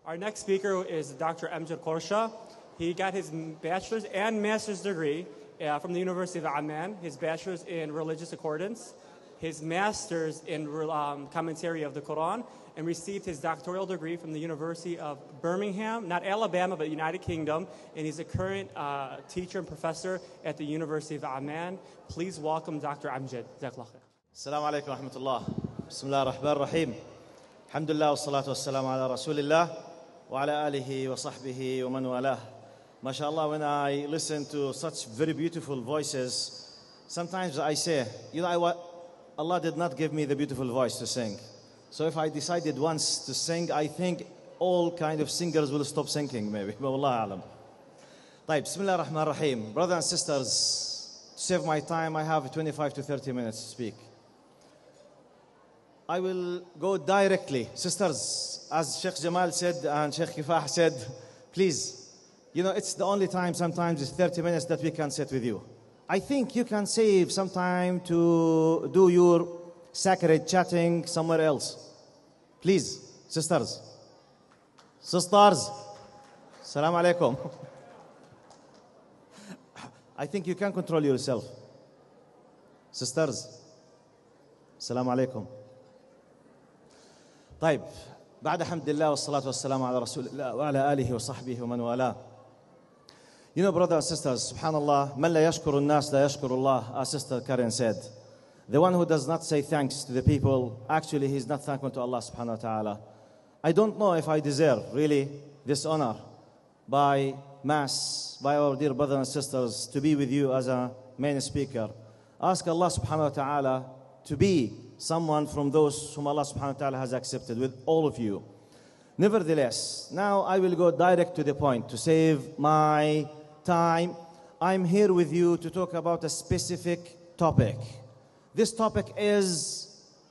Our next speaker is Dr. Amjad Qourshah. He got his bachelor's and master's degree from the University of Amman, his bachelor's in religious accordance, his master's in commentary of the Quran, and received his doctoral degree from the University of Birmingham, not Alabama, but United Kingdom, and he's a current teacher and professor at the University of Amman. Please welcome Dr. Amjad. Assalamu alaikum wa rahmatullah. Bismillah ar-Rahman ar-Rahim. Alhamdulillah wa salatu wa salam ala Rasulillah wa ala alihi wa sahbihi wa man walah. MashaAllah, when I listen to such very beautiful voices, sometimes I say, you know, Allah did not give me the beautiful voice to sing. So if I decided once to sing, I think all kind of singers will stop singing maybe. But Wallahu alam. Taib, Bismillah ar-Rahman ar-Rahim. Brothers and sisters, to save my time, I have 25 to 30 minutes to speak. I will go directly. Sisters, as Sheikh Jamal said and Sheikh Kifah said, please, you know, it's the only time sometimes it's 30 minutes that we can sit with you. I think you can save some time to do your sacred chatting somewhere else. Please, sisters. Sisters, Assalamu alaikum. I think you can control yourself. Sisters, Assalamu alaikum. طيب بعد حمد الله والصلاة والسلام على رسول الله وعلى آله وصحبه ومن والاه. You know, brothers and sisters, subhanallah, من لا يشكر الناس لا يشكر الله, our sister Karen said. The one who does not say thanks to the people, actually he's not thankful to Allah subhanahu wa ta'ala. I don't know if I deserve really this honor by mass, by our dear brothers and sisters, to be with you as a main speaker. Ask Allah subhanahu wa ta'ala to be someone from those whom Allah subhanahu wa ta'ala has accepted with all of you. Nevertheless, now I will go direct to the point to save my time. I'm here with you to talk about a specific topic. This topic is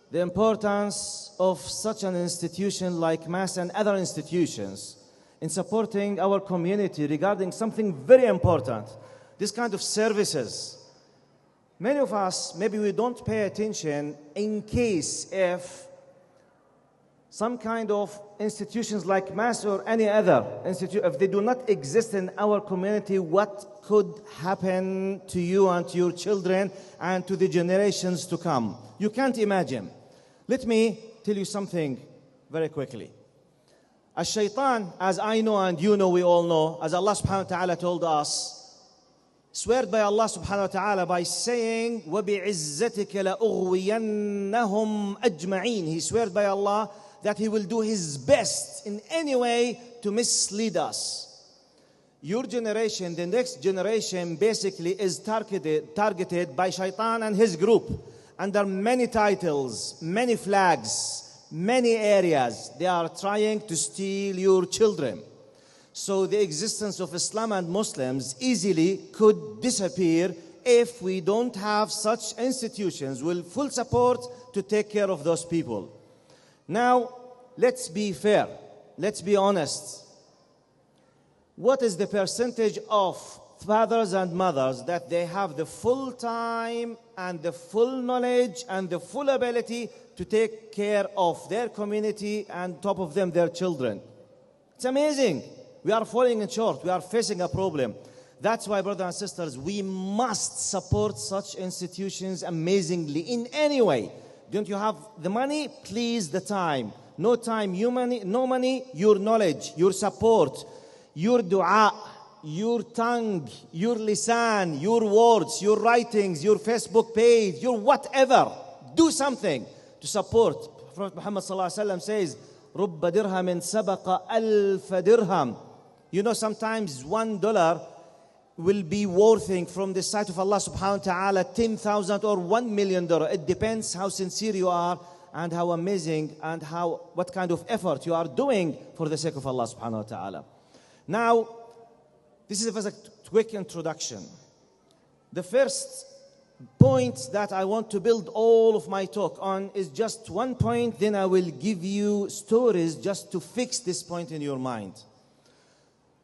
the importance of such an institution like MAS and other institutions in supporting our community regarding something very important, this kind of services. Many of us, maybe we don't pay attention in case if some kind of institutions like MAS or any other institute, if they do not exist in our community, what could happen to you and to your children and to the generations to come? You can't imagine. Let me tell you something very quickly. Ash-Shaytan, as I know and you know, we all know, as Allah subhanahu wa ta'ala told us, swear by Allah subhanahu wa ta'ala by saying, وَبِعِزَّتِكَ لَأُغْوِيَنَّهُمْ أَجْمَعِينَ. He swears by Allah that He will do His best in any way to mislead us. Your generation, the next generation, basically is targeted by Shaitan and his group under many titles, many flags, many areas. They are trying to steal your children. So the existence of Islam and Muslims easily could disappear if we don't have such institutions with full support to take care of those people. Now, let's be fair. Let's be honest. What is the percentage of fathers and mothers that they have the full time and the full knowledge and the full ability to take care of their community and top of them, their children? It's amazing. We are falling short. We are facing a problem. That's why, brothers and sisters, we must support such institutions amazingly in any way. Don't you have the money? Please, the time. No time, you money, no money, your knowledge, your support, your dua, your tongue, your lisan, your words, your writings, your Facebook page, your whatever. Do something to support. Prophet Muhammad sallallahu alaihi wasallam says, رُبَّ دِرْهَمٍ سَبَقَ أَلْفَ دِرْهَمٍ. You know, sometimes $1 will be worth from the sight of Allah subhanahu wa ta'ala 10,000 or $1 million. It depends how sincere you are and how amazing and what kind of effort you are doing for the sake of Allah subhanahu wa ta'ala. Now, this is a quick introduction. The first point that I want to build all of my talk on is just one point, then I will give you stories just to fix this point in your mind.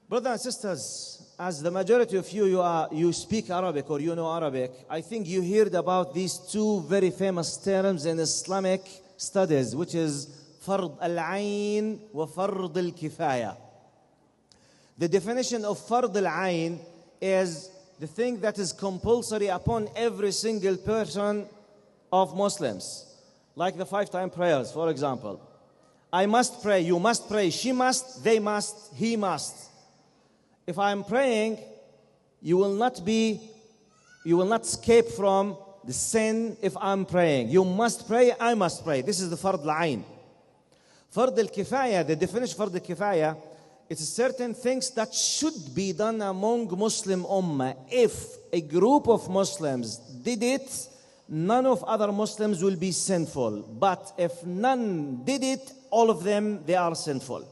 Brothers and sisters, as the majority of you speak Arabic or you know Arabic, I think you heard about these two very famous terms in Islamic studies, which is فرض العين وفرض الكفاية. The definition of فرض العين is the thing that is compulsory upon every single person of Muslims. Like the 5-time prayers, for example. I must pray, you must pray, she must, they must, he must. If I'm praying, you will not escape from the sin if I'm praying. You must pray, I must pray. This is the fard al-ain. Fard al-kifaya, the definition of fard al-kifaya, it's certain things that should be done among Muslim ummah. If a group of Muslims did it, none of other Muslims will be sinful. But if none did it, all of them, they are sinful.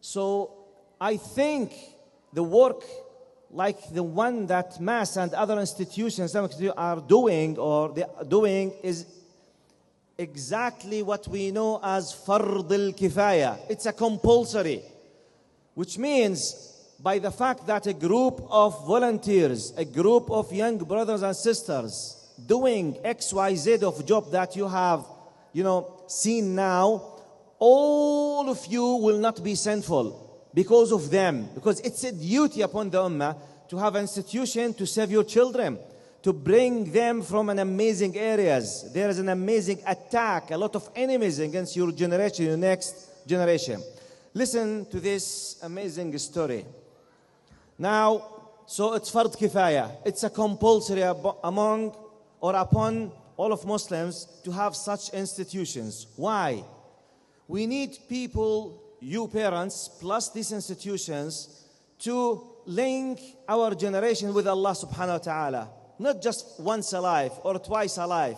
So I think the work like the one that Mass and other institutions are doing is exactly what we know as fard al-kifaya. It's a compulsory, which means by the fact that a group of volunteers, a group of young brothers and sisters doing XYZ of job that you have, seen now, all of you will not be sinful because of them. Because it's a duty upon the ummah to have an institution to save your children, to bring them from an amazing areas. There is an amazing attack, a lot of enemies against your generation, your next generation. Listen to this amazing story. Now, so it's fard kifaya. It's a compulsory among or upon all of Muslims to have such institutions. Why? We need people, you parents, plus these institutions to link our generation with Allah subhanahu wa ta'ala. Not just once a life or twice a life.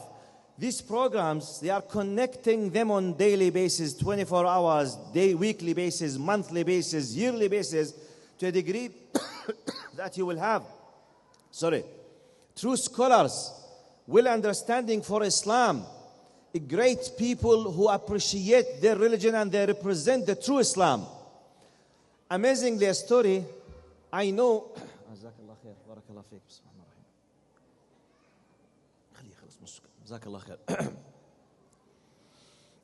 These programs, they are connecting them on daily basis, 24 hours, weekly basis, monthly basis, yearly basis, to a degree that you will have, true scholars, well understanding for Islam, great people who appreciate their religion and they represent the true Islam. Amazingly, a story, I know.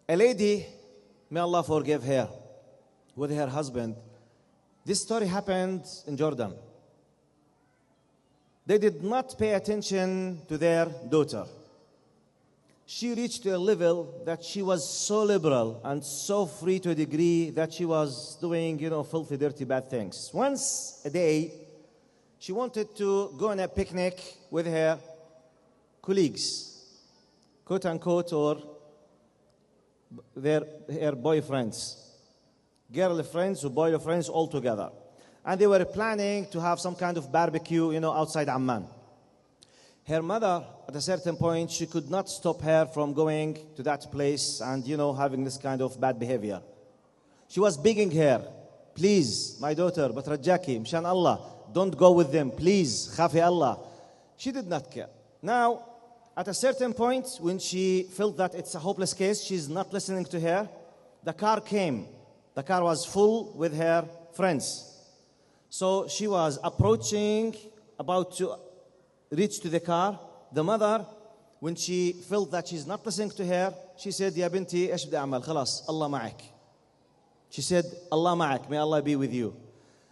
A lady, may Allah forgive her, with her husband. This story happened in Jordan. They did not pay attention to their daughter. She reached to a level that she was so liberal and so free to a degree that she was doing, filthy, dirty, bad things. Once a day, she wanted to go on a picnic with her colleagues, quote unquote, or her boyfriends, girlfriends or boyfriends all together. And they were planning to have some kind of barbecue, outside Amman. Her mother, at a certain point, she could not stop her from going to that place and, having this kind of bad behavior. She was begging her, please, my daughter, but Rajaki, Mshan Allah, don't go with them, please, khafi Allah. She did not care. Now, at a certain point, when she felt that it's a hopeless case, she's not listening to her, the car came. The car was full with her friends. So she was approaching, about to reach to the car. The mother, when she felt that she's not listening to her, she said, Ya binti, ايش بدي أعمل? خلاص, Allah معك. She said, Allah معك, may Allah be with you.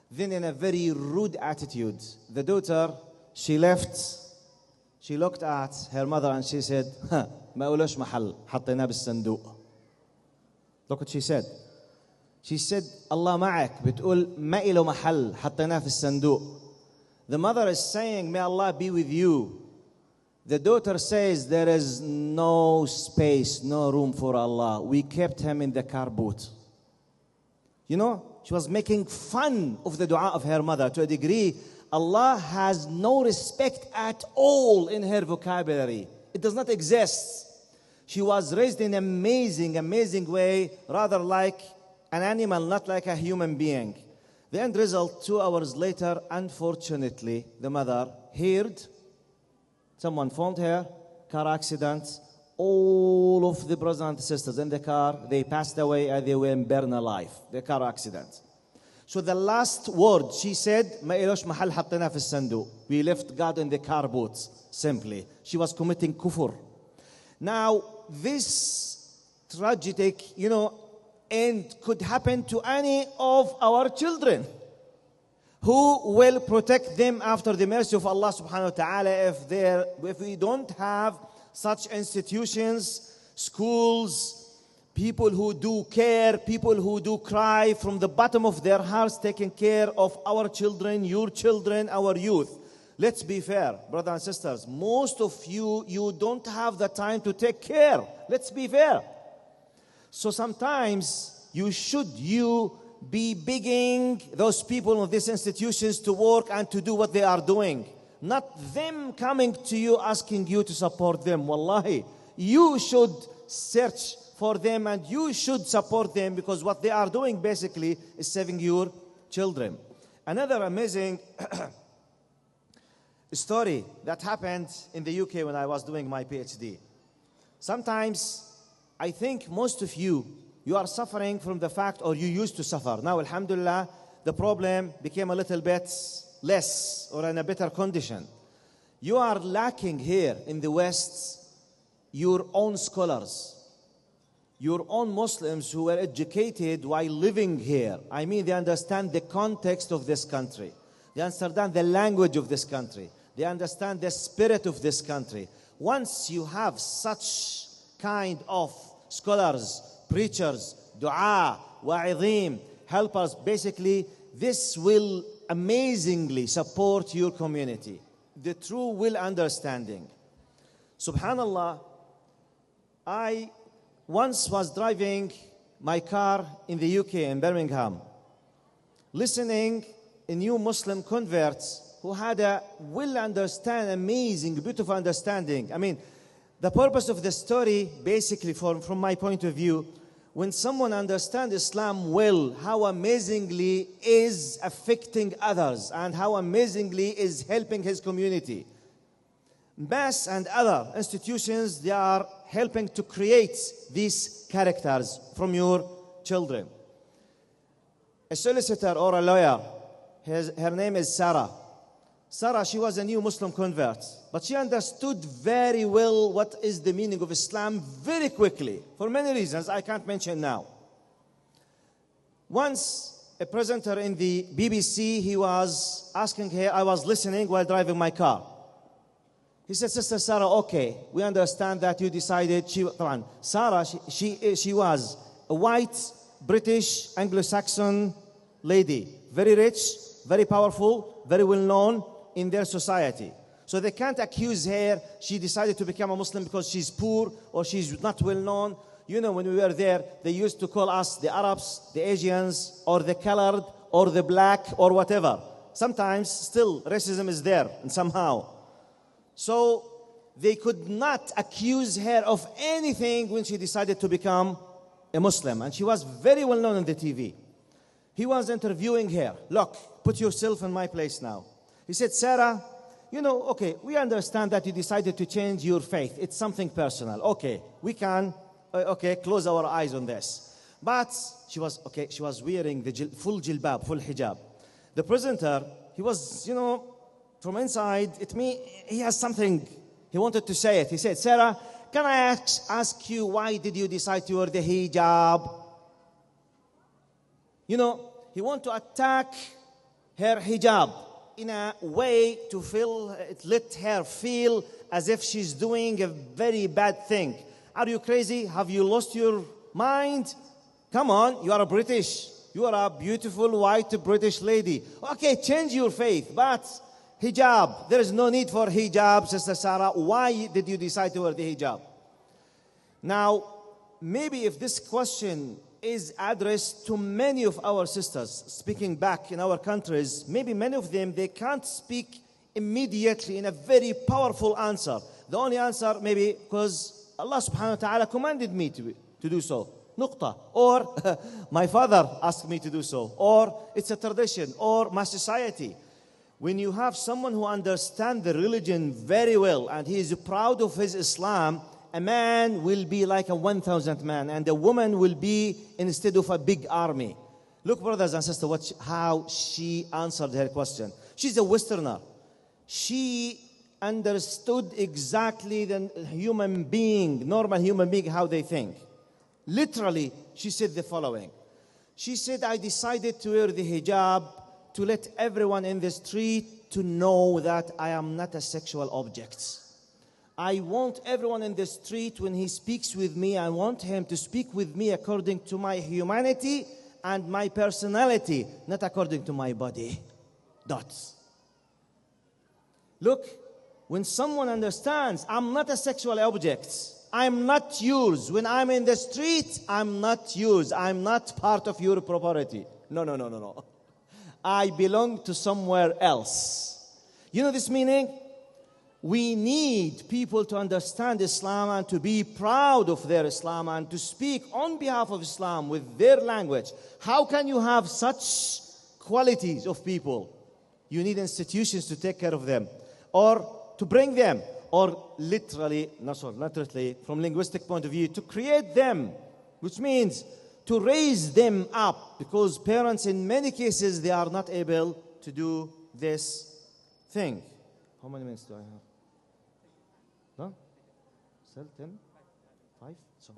Then in a very rude attitude, the daughter, she left, she looked at her mother and she said, ما قولوش محل, حطيناه بالصندوق. Look what she said. She said, Allah معك, بتقول ما إله محل, حطيناه في الصندوق. The mother is saying, may Allah be with you. The daughter says, there is no space, no room for Allah. We kept him in the car boot. She was making fun of the dua of her mother to a degree. Allah has no respect at all in her vocabulary. It does not exist. She was raised in an amazing, amazing way, rather like an animal, not like a human being. The end result, 2 hours later, unfortunately, the mother heard someone phoned her, car accident. All of the brothers and sisters in the car, they passed away and they were burned alive. The car accident. So the last word she said, ما إلوش محل حطيناه في الصندوق. We left God in the car boot, simply. She was committing kufr. Now, this tragic, end could happen to any of our children. Who will protect them after the mercy of Allah subhanahu wa ta'ala if we don't have such institutions, schools, people who do care, people who do cry from the bottom of their hearts, taking care of our children, your children, our youth. Let's be fair, brothers and sisters. Most of you don't have the time to take care. Let's be fair. So sometimes you be begging those people of these institutions to work and to do what they are doing. Not them coming to you asking you to support them. Wallahi, you should search for them and you should support them, because what they are doing basically is saving your children. Another amazing story that happened in the UK when I was doing my PhD. Sometimes I think most of you are suffering from the fact, or you used to suffer. Now, alhamdulillah, the problem became a little bit less or in a better condition. You are lacking here in the West your own scholars, your own Muslims who were educated while living here. I mean, they understand the context of this country. They understand the language of this country. They understand the spirit of this country. Once you have such kind of scholars, preachers, dua, wa'idhim, helpers, basically, this will amazingly support your community. The true will understanding. Subhanallah, I once was driving my car in the UK, in Birmingham, listening to new Muslim converts who had a amazing, beautiful understanding. I mean, the purpose of the story, basically, from my point of view, when someone understands Islam well, how amazingly is affecting others and how amazingly is helping his community. MAS and other institutions, they are helping to create these characters from your children. A solicitor or a lawyer, her name is Sarah. Sarah, she was a new Muslim convert, but she understood very well what is the meaning of Islam very quickly, for many reasons I can't mention now. Once, a presenter in the BBC, he was asking her, I was listening while driving my car. He said, Sister Sarah, okay, we understand that you decided, Sarah, she was a white, British, Anglo-Saxon lady, very rich, very powerful, very well known in their society. So they can't accuse her she decided to become a Muslim because she's poor or she's not well known. You know, when we were there, they used to call us the Arabs, the Asians, or the colored, or the black, or whatever. Sometimes still racism is there, and somehow. So they could not accuse her of anything when she decided to become a Muslim. And she was very well known on the TV. He was interviewing her. Look, put yourself in my place now. He said, Sarah, you know, okay, we understand that you decided to change your faith. It's something personal. Okay, we can, close our eyes on this. But she was wearing the full jilbab, full hijab. The presenter, he was, from inside, he has something, he wanted to say it. He said, Sarah, can I ask you, why did you decide to wear the hijab? He wanted to attack her hijab in a way to let her feel as if she's doing a very bad thing. Are you crazy? Have you lost your mind? Come on, you are a British. You are a beautiful white British lady. Okay, change your faith, but hijab, there is no need for hijab, Sister Sarah. Why did you decide to wear the hijab? Now, maybe if this question is addressed to many of our sisters speaking back in our countries, maybe many of them, they can't speak immediately in a very powerful answer. The only answer maybe because Allah subhanahu wa ta'ala commanded me to do so. Nuqta. Or my father asked me to do so. Or it's a tradition. Or my society. When you have someone who understands the religion very well and he is proud of his Islam, a man will be like a 1,000 man, and a woman will be instead of a big army. Look, brothers and sisters, how she answered her question. She's a Westerner. She understood exactly the human being, normal human being, how they think. Literally, she said the following. She said, I decided to wear the hijab to let everyone in the street to know that I am not a sexual object. I want everyone in the street, when he speaks with me, I want him to speak with me according to my humanity and my personality, not according to my body. Dots. Look, when someone understands, I'm not a sexual object. I'm not yours. When I'm in the street, I'm not yours. I'm not part of your property. No. I belong to somewhere else. You know this meaning? We need people to understand Islam and to be proud of their Islam and to speak on behalf of Islam with their language. How can you have such qualities of people? You need institutions to take care of them or to bring them, or literally, not literally, from linguistic point of view, to create them, which means to raise them up, because parents in many cases, they are not able to do this thing. How many minutes do I have? No? Still 10? 5? So.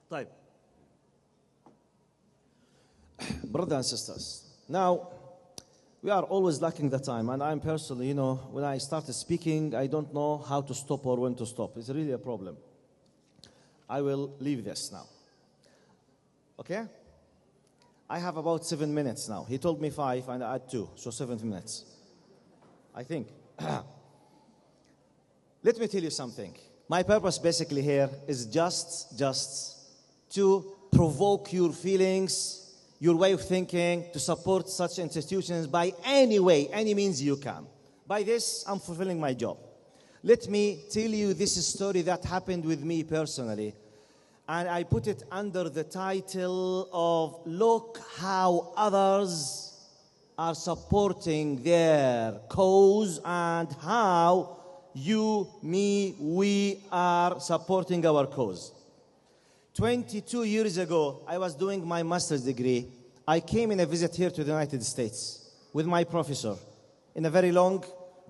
طيب. Brothers and sisters, now, we are always lacking the time, and I'm personally, when I started speaking, I don't know how to stop or when to stop. It's really a problem. I will leave this now. Okay? I have about 7 minutes now. He told me 5, and I add 2, so 7 minutes. I think. Let me tell you something. My purpose basically here is just to provoke your feelings, your way of thinking, to support such institutions by any way, any means you can. By this, I'm fulfilling my job. Let me tell you this story that happened with me personally. And I put it under the title of, Look How Others Are Supporting Their Cause and How You, Me, We are supporting our cause. 22 years ago, I was doing my master's degree. I came in a visit here to the United States with my professor in a very long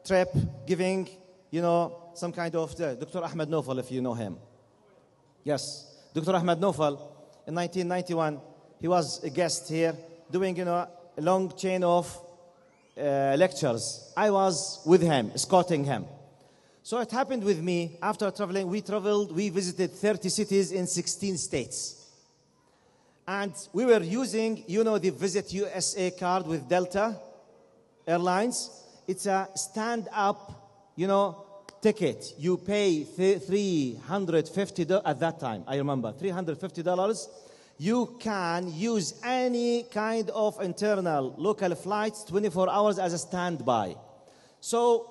trip, giving, some kind of, Dr. Ahmed Nofal, if you know him. Yes, Dr. Ahmed Nofal, in 1991, he was a guest here doing, a long chain of lectures. I was with him, escorting him. So it happened with me. After traveling, we visited 30 cities in 16 states. And we were using, the Visit USA card with Delta Airlines. It's a stand-up, ticket. You pay $350 at that time, I remember, $350. You can use any kind of internal local flights 24 hours as a standby. So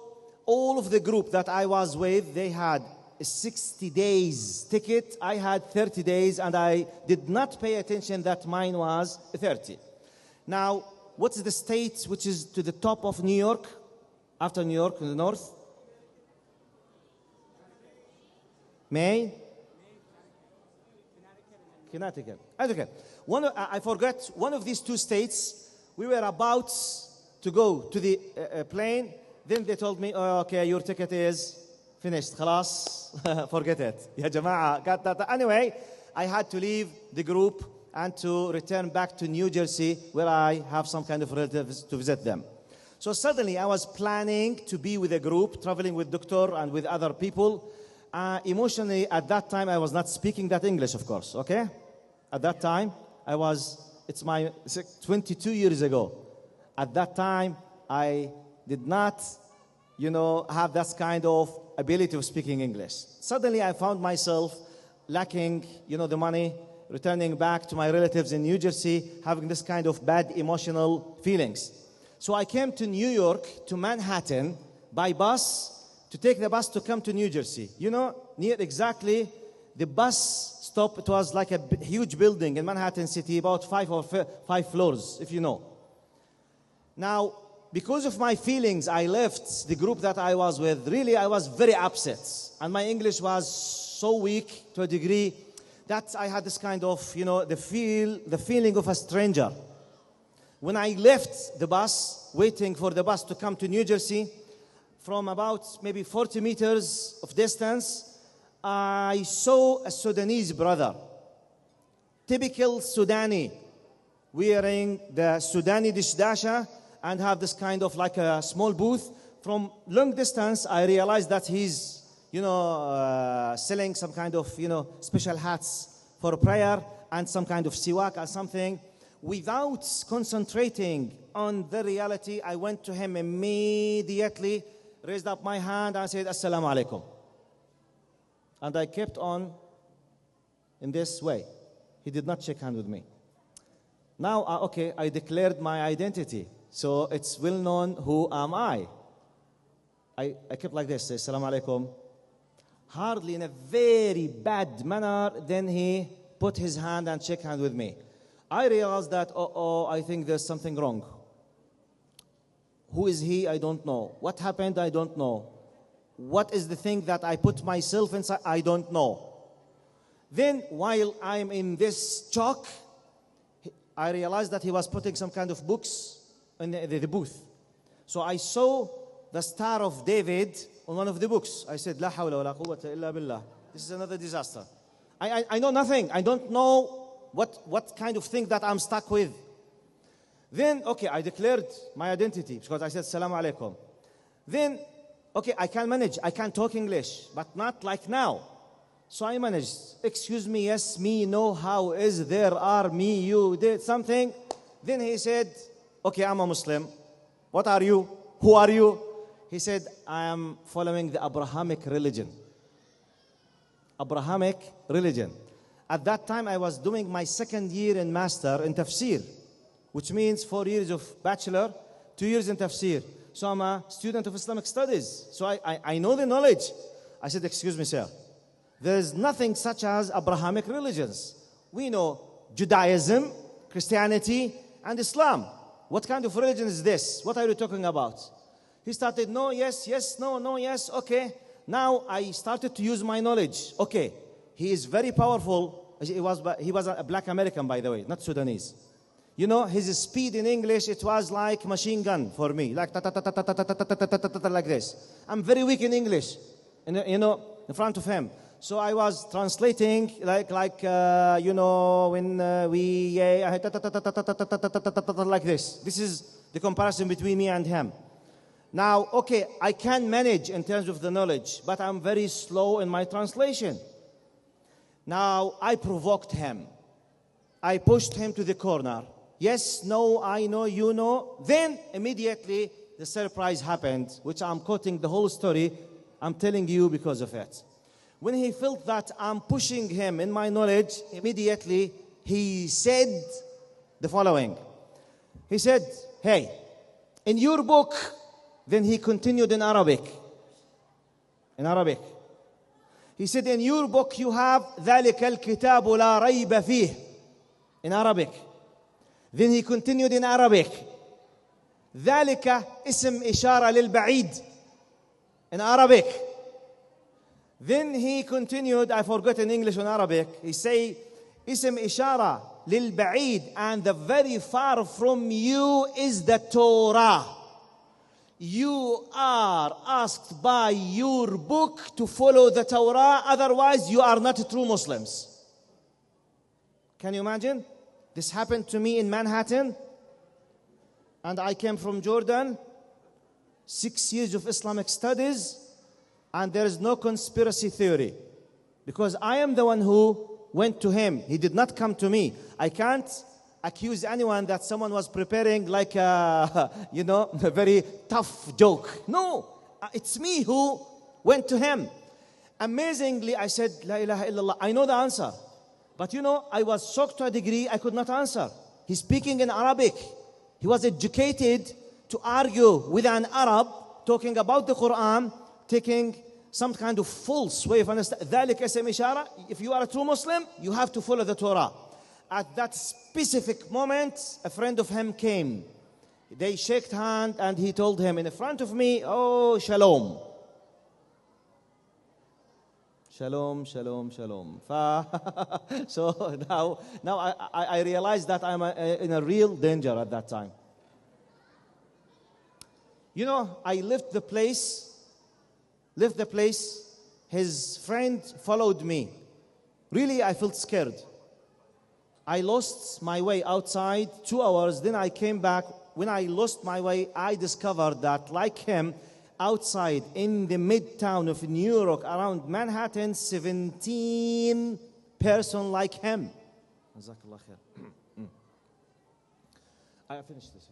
all of the group that I was with, they had a 60 days ticket. I had 30 days, and I did not pay attention that mine was 30. Now, what's the state which is to the top of New York? After New York, in the north? Maine? Connecticut. I forgot one of these two states. We were about to go to the plane. Then they told me, oh, okay, your ticket is finished. خلاص, forget it. Ya jama'a. Anyway, I had to leave the group and to return back to New Jersey, where I have some kind of relatives to visit them. So suddenly I was planning to be with a group, traveling with doctor and with other people. Emotionally, at that time, I was not speaking that English, of course, okay? At that time, it's my 22 years ago. At that time, I did not, have that kind of ability of speaking English. Suddenly, I found myself lacking, the money, returning back to my relatives in New Jersey, having this kind of bad emotional feelings. So I came to New York, to Manhattan, by bus, to take the bus to come to New Jersey. Near exactly the bus stop, it was like a huge building in Manhattan City, about 5 floors, if you know. Now, because of my feelings, I left the group that I was with. Really, I was very upset. And my English was so weak to a degree that I had this kind of, the feeling of a stranger. When I left the bus, waiting for the bus to come to New Jersey, from about maybe 40 meters of distance, I saw a Sudanese brother, typical Sudani, wearing the Sudani dishdasha and have this kind of like a small booth. From long distance, I realized that he's, selling some kind of, special hats for prayer and some kind of siwak or something. Without concentrating on the reality, I went to him immediately, raised up my hand and said, Assalamu alaikum. And I kept on in this way. He did not shake hand with me. Now, I declared my identity. So it's well known who am I. I kept like this, say, Assalamu alaikum. Hardly in a very bad manner, then he put his hand and shook hand with me. I realized that, I think there's something wrong. Who is he? I don't know. What happened? I don't know. What is the thing that I put myself inside? I don't know. Then, while I'm in this shock, I realized that he was putting some kind of books in the booth. So I saw the Star of David on one of the books. I said, La hawla wa la quwwata illa billah. This is another disaster. I know nothing. I don't know what kind of thing that I'm stuck with. Then, I declared my identity because I said, Assalamu alaikum. Then, I can manage. I can talk English, but not like now. So I managed. Excuse me, yes, me, no, how is, there are, me, you, did something. Then he said, I'm a Muslim. What are you? Who are you? He said, I am following the Abrahamic religion. Abrahamic religion. At that time, I was doing my second year in master in tafsir, which means 4 years of bachelor, 2 years in tafsir. So I'm a student of Islamic studies. So I know the knowledge. I said, excuse me, sir. There is nothing such as Abrahamic religions. We know Judaism, Christianity, and Islam. What kind of religion is this? What are you talking about? He started, no, yes, yes, no, no, yes, okay. Now I started to use my knowledge. He is very powerful. He was a black American, by the way, not Sudanese. His speed in English, it was like machine gun for me, like like this. I'm very weak in English, in front of him. So I was translating like when we like this. This is the comparison between me and him. Now, I can manage in terms of the knowledge, but I'm very slow in my translation. Now, I provoked him. I pushed him to the corner. Yes, no, I know, you know. Then, immediately, the surprise happened, which I'm quoting the whole story. I'm telling you because of it. When he felt that I'm pushing him in my knowledge, immediately, he said the following. He said, hey, in your book, then he continued in Arabic. In Arabic. He said, in your book you have ذَلِكَ الْكِتَابُ لَا رَيْبَ فِيهِ. In Arabic. Then he continued in Arabic. ذَلِكَ اسم إشارة للبعيد. In Arabic. Then he continued, I forgot in English and Arabic. He say, اسم إشارة للبعيد, and the very far from you is the Torah. You are asked by your book to follow the Torah, otherwise you are not true Muslims. Can you imagine? This happened to me in Manhattan, and I came from Jordan, 6 years of Islamic studies, and there is no conspiracy theory, because I am the one who went to him. He did not come to me. I can't accuse anyone that someone was preparing like a, a very tough joke. No, it's me who went to him. Amazingly, I said, La ilaha illallah. I know the answer. But I was shocked to a degree I could not answer. He's speaking in Arabic. He was educated to argue with an Arab, talking about the Quran, taking some kind of false way of understanding. ذَلِكَ اسم إشارة. If you are a true Muslim, you have to follow the Torah. At that specific moment, a friend of him came. They shook hands, and he told him in front of me, oh, shalom. Shalom, shalom, shalom. So now I realized that I'm in a real danger at that time. I left the place his friend followed me. Really, I felt scared. I lost my way outside 2 hours, then I came back. When I lost my way, I discovered that, like him, outside in the midtown of New York, around Manhattan, 17 person like him. Jazakallah khair. I finished this.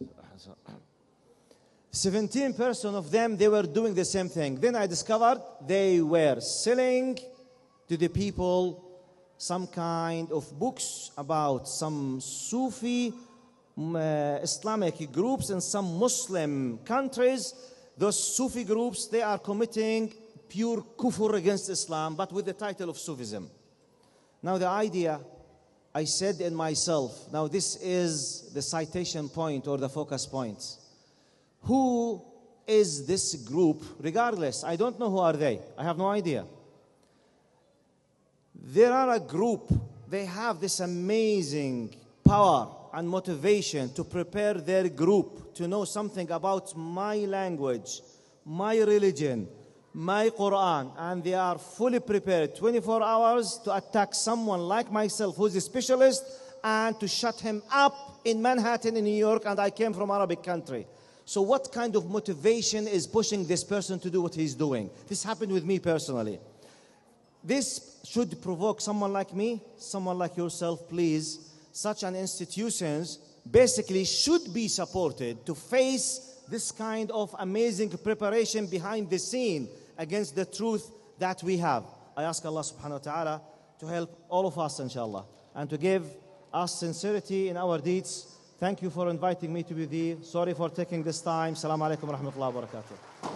17 person of them, they were doing the same thing. Then I discovered they were selling to the people some kind of books about some Sufi Islamic groups in some Muslim countries. Those Sufi groups, they are committing pure kufr against Islam, but with the title of Sufism. Now the idea, I said in myself, now this is the citation point or the focus point. Who is this group? Regardless, I don't know who are they. I have no idea. There are a group, they have this amazing power and motivation to prepare their group to know something about my language, my religion, my Quran, and they are fully prepared 24 hours to attack someone like myself who's a specialist and to shut him up in Manhattan in New York, and I came from Arabic country. So what kind of motivation is pushing this person to do what he's doing? This happened with me personally. This should provoke someone like me, someone like yourself, please. Such an institutions basically should be supported to face this kind of amazing preparation behind the scene against the truth that we have. I ask Allah subhanahu wa ta'ala to help all of us, inshallah, and to give us sincerity in our deeds. Thank you for inviting me to be there. Sorry for taking this time. Assalamu alaikum wa rahmatullahi wa barakatuh.